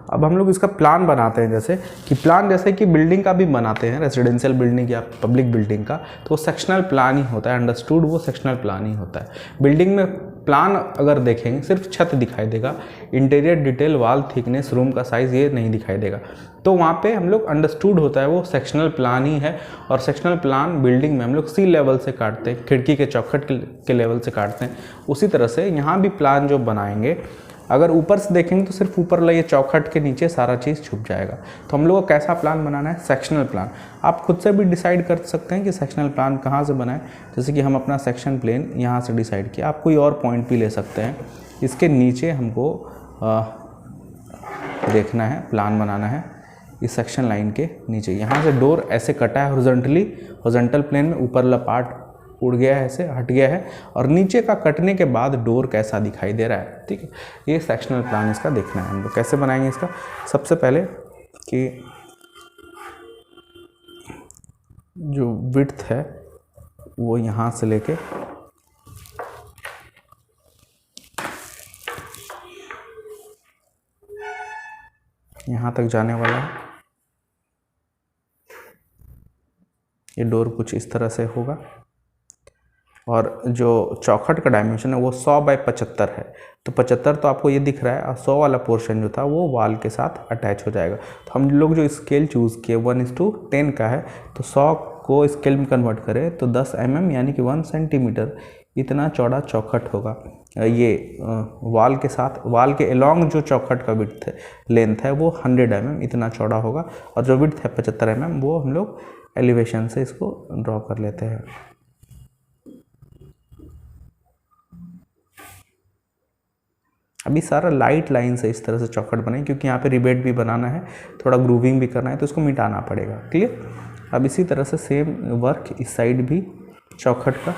अब हम लोग इसका प्लान बनाते हैं, जैसे कि बिल्डिंग का भी बनाते हैं, रेजिडेंशियल बिल्डिंग या पब्लिक बिल्डिंग का, तो वो सेक्शनल प्लान ही होता है, अंडरस्टूड, वो सेक्शनल प्लान ही होता है। बिल्डिंग में प्लान अगर देखेंगे सिर्फ छत दिखाई देगा, interior detail, wall thickness, room का साइज़ ये नहीं दिखाई देगा, तो वहाँ पे हम लोग अंडरस्टूड होता है वो सेक्शनल प्लान ही है। और सेक्शनल प्लान बिल्डिंग में हम लोग सी लेवल से काटते हैं, खिड़की के चौखट के लेवल से काटते हैं। उसी तरह से यहाँ भी प्लान जो बनाएंगे, अगर ऊपर से देखेंगे तो सिर्फ ऊपर वाला ये चौखट के नीचे सारा चीज़ छुप जाएगा। तो हम लोग को कैसा प्लान बनाना है? Sectional plan. आप खुद से भी डिसाइड कर सकते हैं कि सेक्शनल प्लान कहाँ से बनाएं। जैसे कि हम अपना सेक्शन प्लेन यहाँ से डिसाइड किया, आप कोई और पॉइंट भी ले सकते हैं। इसके नीचे हमको देखना है, प्लान बनाना है इस सेक्शन लाइन के नीचे। यहाँ से डोर ऐसे कटा है हॉरिजॉन्टल प्लेन में, ऊपर वाला पार्ट उड़ गया है, ऐसे हट गया है, और नीचे का कटने के बाद डोर कैसा दिखाई दे रहा है। ठीक है, ये सेक्शनल प्लान इसका देखना है हम लोग। कैसे बनाएंगे इसका? सबसे पहले कि जो विड्थ है वो यहाँ से लेके यहाँ तक जाने वाला है। ये डोर कुछ इस तरह से होगा, और जो चौखट का डायमेंशन है वो 100 बाय 75 है। तो 75 तो आपको ये दिख रहा है, और 100 वाला पोर्शन जो था वो वॉल के साथ अटैच हो जाएगा। तो हम लोग जो स्केल चूज़ किए 1:10 का है, तो 100 को स्केल में कन्वर्ट करें तो 10 mm यानी कि 1 सेंटीमीटर इतना चौड़ा चौखट होगा। ये वॉल के साथ, वॉल के अलोंग जो चौखट का विड्थ है, लेंथ है, वो 100 mm इतना चौड़ा होगा, और जो विड्थ है 75 mm वो हम लोग एलिवेशन से इसको ड्रॉ कर लेते हैं। अभी सारा लाइट लाइन से इस तरह से चौखट बने, क्योंकि यहाँ पे रिबेट भी बनाना है, थोड़ा ग्रूविंग भी करना है, तो इसको मिटाना पड़ेगा। क्लियर? अब इसी तरह से सेम वर्क इस साइड भी चौखट का,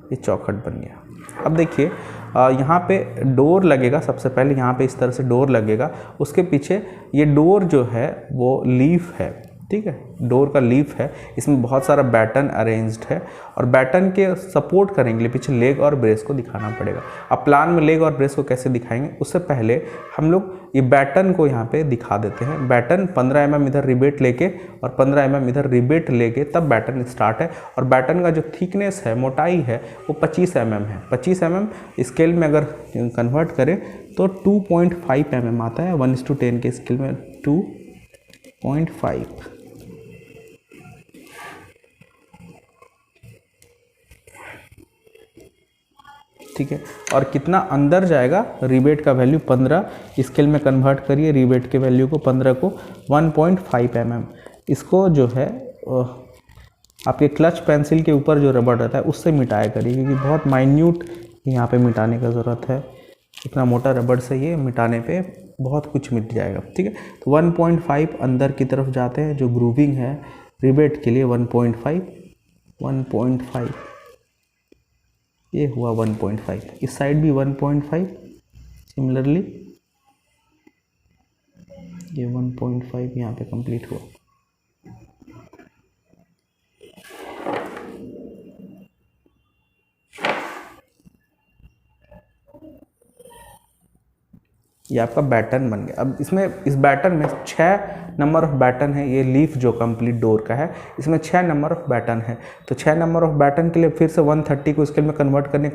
ये चौखट बन गया। अब देखिए यहाँ पे डोर लगेगा, सबसे पहले यहाँ पे इस तरह से डोर लगेगा, उसके पीछे ये डोर जो है वो लीफ है। ठीक है, डोर का लीफ है, इसमें बहुत सारा बैटन अरेंज्ड है, और बैटन के सपोर्ट करने के लिए पीछे लेग और ब्रेस को दिखाना पड़ेगा। अब प्लान में लेग और ब्रेस को कैसे दिखाएंगे, उससे पहले हम लोग ये बैटन को यहाँ पे दिखा देते हैं। बैटन 15 mm इधर रिबेट लेके और 15 mm इधर रिबेट लेके तब बैटन स्टार्ट है। और बैटन का जो थिकनेस है, मोटाई है, वो 25 mm है। 25 mm स्केल में अगर कन्वर्ट करें तो 2.5 mm आता है। 1:10 के स्केल में 2.5। ठीक है, और कितना अंदर जाएगा, रिबेट का वैल्यू 15 स्केल में कन्वर्ट करिए, रिबेट के वैल्यू को 15 को 1.5 mm। इसको जो है आपके क्लच पेंसिल के ऊपर जो रबड़ रहता है उससे मिटाया करिए, क्योंकि बहुत माइन्यूट यहाँ पे मिटाने का ज़रूरत है। इतना मोटा रबड़ से ये मिटाने पे बहुत कुछ मिट जाएगा। ठीक है, तो 1.5 अंदर की तरफ जाते हैं, जो ग्रूविंग है रिबेट के लिए 1.5 ये हुआ 1.5। इस साइड भी 1.5, सिमिलरली ये 1.5 यहाँ पे कंप्लीट हुआ। ये आपका बैटन बन गया। अब इसमें, इस बैटन में 6 नंबर ऑफ बैटन है। ये लीफ जो कंप्लीट डोर का है, इसमें 6 नंबर ऑफ बैटन है। तो 6 नंबर ऑफ बैटन के लिए फिर से 130 को स्केल में कन्वर्ट करने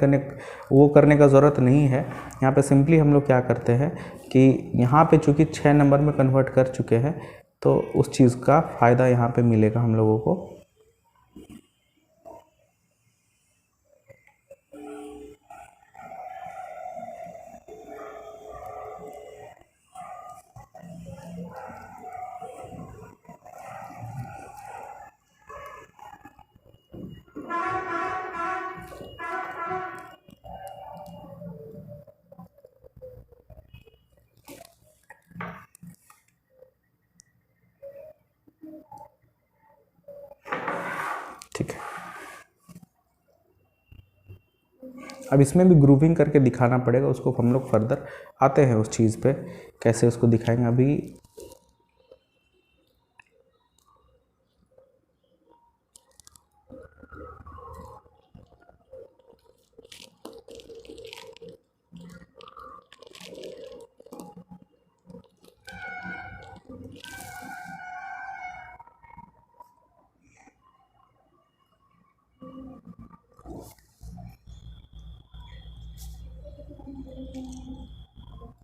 का ज़रूरत नहीं है। यहाँ पे सिंपली हम लोग क्या करते हैं कि यहाँ पे चूँकि 6 नंबर में कन्वर्ट कर चुके हैं, तो उस चीज़ का फ़ायदा यहाँ पे मिलेगा हम लोगों को। ठीक है, अब इसमें भी ग्रूविंग करके दिखाना पड़ेगा, उसको हम लोग फर्दर आते हैं उस चीज़ पे, कैसे उसको दिखाएंगे। अभी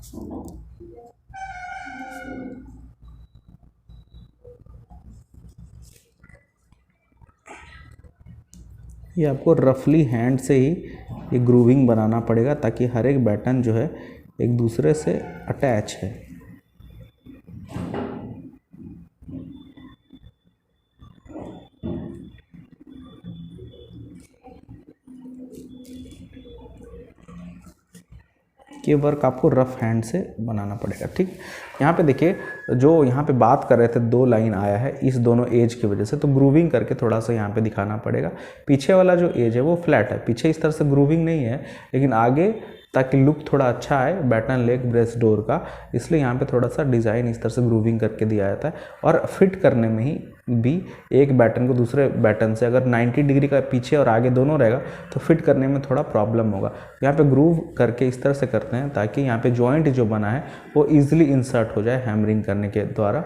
ये आपको रफली हैंड से ही ये ग्रूविंग बनाना पड़ेगा ताकि हर एक बैटन जो है एक दूसरे से अटैच है। ये वर्क आपको रफ हैंड से बनाना पड़ेगा। ठीक, यहाँ पे देखिए जो यहाँ पे बात कर रहे थे 2 लाइन आया है इस दोनों एज की वजह से, तो ग्रूविंग करके थोड़ा सा यहाँ पे दिखाना पड़ेगा। पीछे वाला जो एज है वो फ्लैट है, पीछे इस तरह से ग्रूविंग नहीं है, लेकिन आगे ताकि लुक थोड़ा अच्छा आए बैटन लेग ब्रेस्ट डोर का, इसलिए यहाँ पे थोड़ा सा डिज़ाइन इस तरह से ग्रूविंग करके दिया जाता है। और फिट करने में ही भी एक बैटन को दूसरे बैटन से अगर 90 डिग्री का पीछे और आगे दोनों रहेगा तो फिट करने में थोड़ा प्रॉब्लम होगा। यहाँ पे ग्रूव करके इस तरह से करते हैं ताकि यहाँ पे जॉइंट जो बना है वो ईजिली इंसर्ट हो जाए हैमरिंग करने के द्वारा,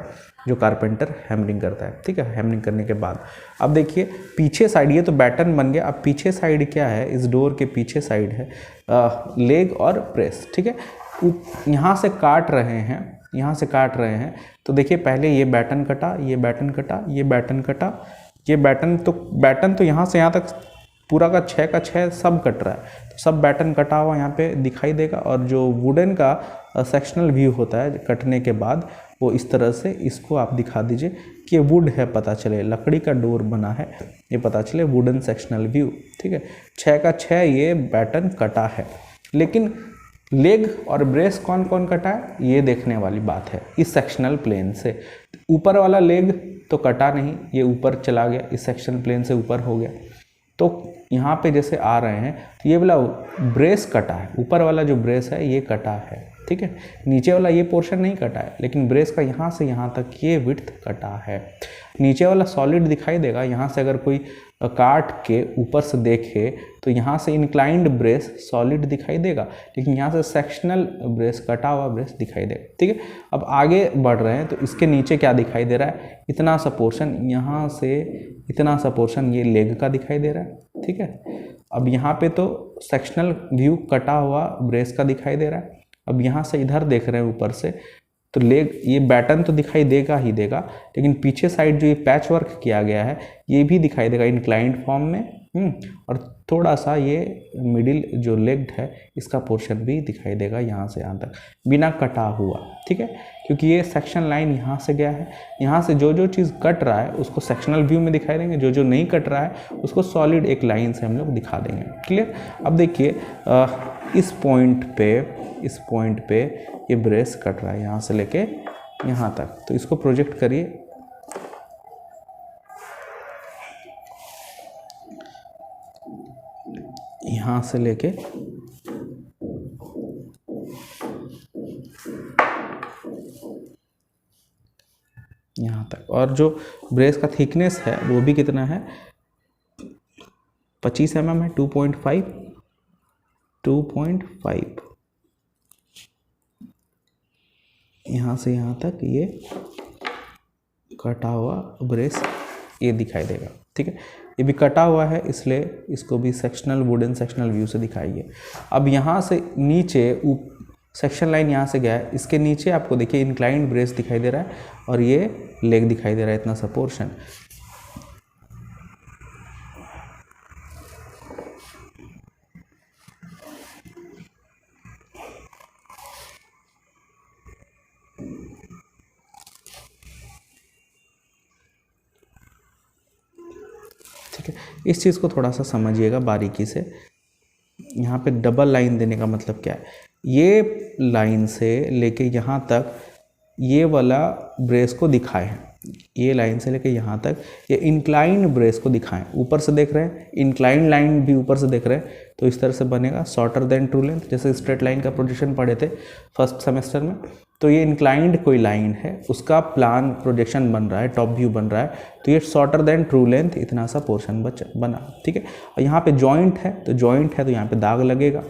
जो कारपेंटर हैमरिंग करता है। ठीक है, हैमरिंग करने के बाद अब देखिए पीछे साइड, ये तो बैटन बन गया। अब पीछे साइड क्या है, इस डोर के पीछे साइड है लेग और प्रेस। ठीक है, यहाँ से काट रहे हैं, यहाँ से काट रहे हैं तो देखिए पहले ये बैटन कटा, ये बैटन कटा, ये बैटन कटा, ये बैटन तो यहाँ से यहाँ तक पूरा का 6 का 6 सब कट रहा है, तो सब बैटन कटा हुआ यहाँ पे दिखाई देगा। और जो वुडन का सेक्शनल व्यू होता है कटने के बाद, वो इस तरह से इसको आप दिखा दीजिए कि ये वुड है, पता चले लकड़ी का डोर बना है, ये पता चले वुडन सेक्शनल व्यू। ठीक है, 6 का 6 ये बैटन कटा है, लेकिन लेग और ब्रेस कौन कौन कटा है ये देखने वाली बात है इस सेक्शनल प्लेन से। ऊपर वाला लेग तो कटा नहीं, ये ऊपर चला गया, इस सेक्शनल प्लेन से ऊपर हो गया। तो यहाँ पे जैसे आ रहे हैं तो ये वाला ब्रेस कटा है, ऊपर वाला जो ब्रेस है ये कटा है। ठीक है, नीचे वाला ये पोर्शन नहीं कटा है, लेकिन ब्रेस का यहाँ से यहाँ तक ये विड्थ कटा है। नीचे वाला सॉलिड दिखाई देगा, यहाँ से अगर कोई काट के ऊपर से देखे तो यहाँ से इंक्लाइंड ब्रेस सॉलिड दिखाई देगा, लेकिन यहाँ से सेक्शनल ब्रेस, कटा हुआ ब्रेस दिखाई देगा। ठीक है, अब आगे बढ़ रहे हैं तो इसके नीचे क्या दिखाई दे रहा है, इतना सा पोर्शन, यहाँ से इतना सा पोर्शन ये लेग का दिखाई दे रहा है। ठीक है, अब यहाँ पे तो सेक्शनल व्यू कटा हुआ ब्रेस का दिखाई दे रहा है। अब यहाँ से इधर देख रहे हैं ऊपर से तो लेग, ये बैटन तो दिखाई देगा ही देगा, लेकिन पीछे साइड जो ये पैच वर्क किया गया है ये भी दिखाई देगा इंक्लाइंड फॉर्म में। और थोड़ा सा ये मिडिल जो लेग्ड है इसका पोर्शन भी दिखाई देगा यहाँ से यहाँ तक बिना कटा हुआ। ठीक है, क्योंकि ये सेक्शन लाइन यहाँ से गया है, यहाँ से जो जो चीज़ कट रहा है उसको सेक्शनल व्यू में दिखाई देंगे, जो जो नहीं कट रहा है उसको सॉलिड एक लाइन से हम लोग दिखा देंगे। क्लियर। अब देखिए इस पॉइंट पे ये ब्रेस कट रहा है यहाँ से लेके यहाँ तक, तो इसको प्रोजेक्ट करिए। यहाँ से लेके यहाँ तक, और जो ब्रेस का थिकनेस है वो भी कितना है, 25 mm है, 2.5 यहाँ से यहाँ तक ये कटा हुआ ब्रेस ये दिखाई देगा। ठीक है, ये भी कटा हुआ है इसलिए इसको भी सेक्शनल वुडन सेक्शनल व्यू से दिखाइए। अब यहाँ से नीचे सेक्शन लाइन यहाँ से गया है, इसके नीचे आपको देखिए इंक्लाइंड ब्रेस दिखाई दे रहा है और ये लेग दिखाई दे रहा है, इतना सा पोर्शन। ठीक है, इस चीज़ को थोड़ा सा समझिएगा बारीकी से। यहाँ पे डबल लाइन देने का मतलब क्या है, ये लाइन से लेके यहाँ तक ये वाला ब्रेस को दिखाए हैं, ये लाइन से लेके यहाँ तक ये इंक्लाइंड ब्रेस को दिखाएं। ऊपर से देख रहे हैं इंक्लाइंड लाइन भी ऊपर से देख रहे हैं, तो इस तरह से बनेगा शॉर्टर देन ट्रू लेंथ, जैसे स्ट्रेट लाइन का प्रोजेक्शन पढ़े थे फर्स्ट सेमेस्टर में। तो ये इंक्लाइंड कोई लाइन है, उसका प्लान प्रोजेक्शन बन रहा है, टॉप व्यू बन रहा है, तो ये शॉर्टर देन ट्रू लेंथ इतना सा पोर्शन बना। ठीक है, और यहाँ पे जॉइंट है तो यहाँ पे दाग लगेगा,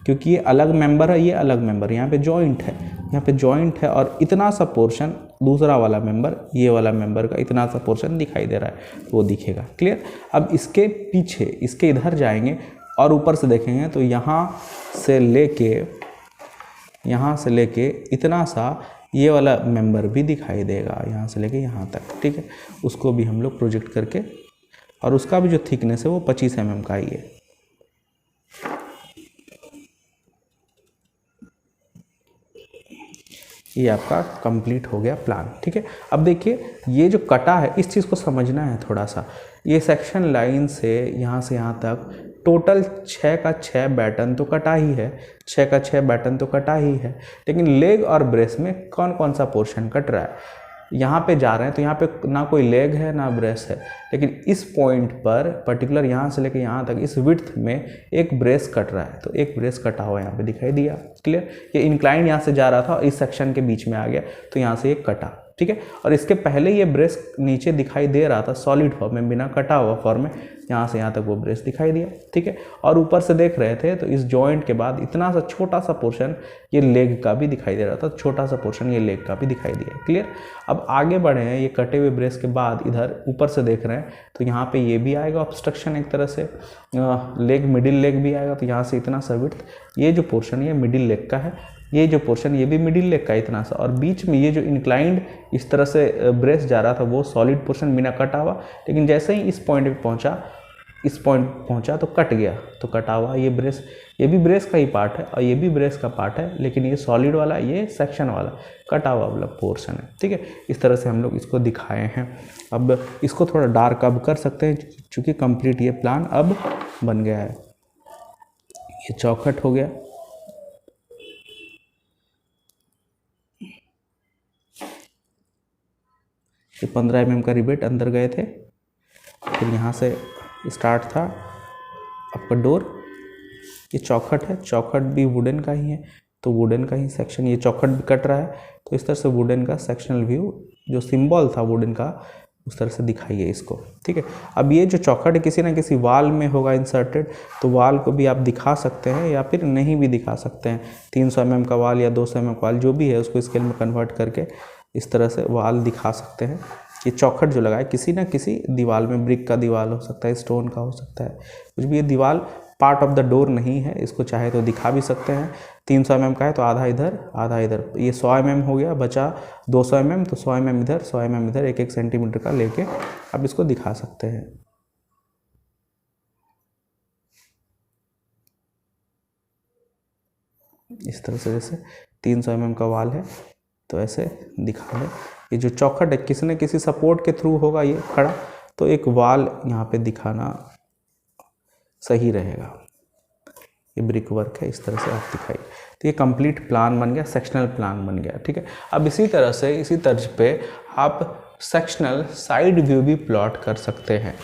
क्योंकि ये अलग मेंबर है, ये अलग मेंबर, यहाँ पे जॉइंट है, यहाँ पे जॉइंट है, और इतना सा पोर्शन दूसरा वाला मेंबर, ये वाला मेंबर का इतना सा पोर्शन दिखाई दे रहा है, वो दिखेगा। क्लियर। अब इसके पीछे, इसके इधर जाएंगे और ऊपर से देखेंगे तो यहाँ से लेके यहाँ से लेके इतना सा ये वाला मेंबर भी दिखाई देगा, यहाँ से लेके यहाँ तक, ठीक है। उसको भी हम लोग प्रोजेक्ट करके, और उसका भी जो थिकनेस है वो 25 mm का ही है। ये आपका कंप्लीट हो गया प्लान, ठीक है। अब देखिए ये जो कटा है इस चीज़ को समझना है थोड़ा सा। ये सेक्शन लाइन से यहाँ तक टोटल 6 का 6 बैटन तो कटा ही है, 6 का 6 बैटन तो कटा ही है, लेकिन लेग और ब्रेस में कौन कौन सा पोर्शन कट रहा है। यहाँ पे जा रहे हैं तो यहाँ पे ना कोई लेग है ना ब्रेस है, लेकिन इस पॉइंट पर पर्टिकुलर यहाँ से लेकर यहाँ तक इस विड्थ में एक ब्रेस कट रहा है, तो एक ब्रेस कटा हुआ यहाँ पे दिखाई दिया। क्लियर। ये इंक्लाइन यहाँ से जा रहा था और इस सेक्शन के बीच में आ गया, तो यहाँ से एक कटा, ठीक है। और इसके पहले ये ब्रेस नीचे दिखाई दे रहा था सॉलिड फॉर्म में, बिना कटा हुआ फॉर्म में, यहाँ से यहाँ तक वो ब्रेस दिखाई दिया, ठीक है। और ऊपर से देख रहे थे तो इस जॉइंट के बाद इतना सा छोटा सा पोर्शन ये लेग का भी दिखाई दे रहा था, छोटा सा पोर्शन ये लेग का भी दिखाई दिया। क्लियर। अब आगे बढ़े हैं, ये कटे हुए ब्रेस के बाद इधर ऊपर से देख रहे हैं तो यहाँ पे ये भी आएगा ऑब्स्ट्रक्शन एक तरह से, लेग मिडिल लेग भी आएगा, तो यहाँ से इतना सा विड्थ, ये जो पोर्शन ये मिडिल लेग का है, ये जो पोर्शन ये भी मिडिल लेग का इतना सा, और बीच में ये जो इंक्लाइंड इस तरह से ब्रेस जा रहा था वो सॉलिड पोर्शन बिना कटा हुआ, लेकिन जैसे ही इस पॉइंट पे पहुंचा, इस पॉइंट पहुंचा तो कट गया, तो कटा हुआ ये ब्रेस, ये भी ब्रेस का ही पार्ट है और ये भी ब्रेस का पार्ट है, लेकिन ये सॉलिड वाला, ये सेक्शन वाला कटा हुआ वाला पोर्शन है, ठीक है। इस तरह से हम लोग इसको दिखाए हैं। अब इसको थोड़ा डार्क अब कर सकते हैं, चूँकि कंप्लीट ये प्लान अब बन गया है। ये चौखट हो गया, ये 15 mm का रिबेट अंदर गए थे, फिर यहाँ से स्टार्ट था आपका डोर। ये चौखट है, चौखट भी वुडन का ही है, तो वुडन का ही सेक्शन, ये चौखट भी कट रहा है, तो इस तरह से वुडन का सेक्शनल व्यू जो सिंबल था वुडन का उस तरह से दिखाइए इसको, ठीक है। अब ये जो चौखट है किसी ना किसी वाल में होगा इंसर्टेड, तो वाल को भी आप दिखा सकते हैं या फिर नहीं भी दिखा सकते हैं। 300 mm का वाल या 200 mm का वाल जो भी है उसको स्केल में कन्वर्ट करके इस तरह से वाल दिखा सकते हैं। ये चौखट जो लगा है किसी ना किसी दीवार में, ब्रिक का दीवार हो सकता है, स्टोन का हो सकता है, कुछ भी। ये दीवार पार्ट ऑफ द डोर नहीं है, इसको चाहे तो दिखा भी सकते हैं। 300 mm का है तो आधा इधर आधा इधर, ये 100 mm हो गया, बचा 200 mm, तो 100 mm इधर 100 mm इधर, 1-1 सेंटीमीटर का लेके आप इसको दिखा सकते हैं। इस तरह से जैसे 300 mm का वाल है तो ऐसे दिखा ले। ये जो चौखट है किसी न किसी सपोर्ट के थ्रू होगा ये खड़ा, तो एक वाल यहाँ पे दिखाना सही रहेगा। ये ब्रिक वर्क है, इस तरह से आप दिखाइए। तो ये कंप्लीट प्लान बन गया, सेक्शनल प्लान बन गया, ठीक है। अब इसी तरह से इसी तर्ज पे आप सेक्शनल साइड व्यू भी प्लॉट कर सकते हैं।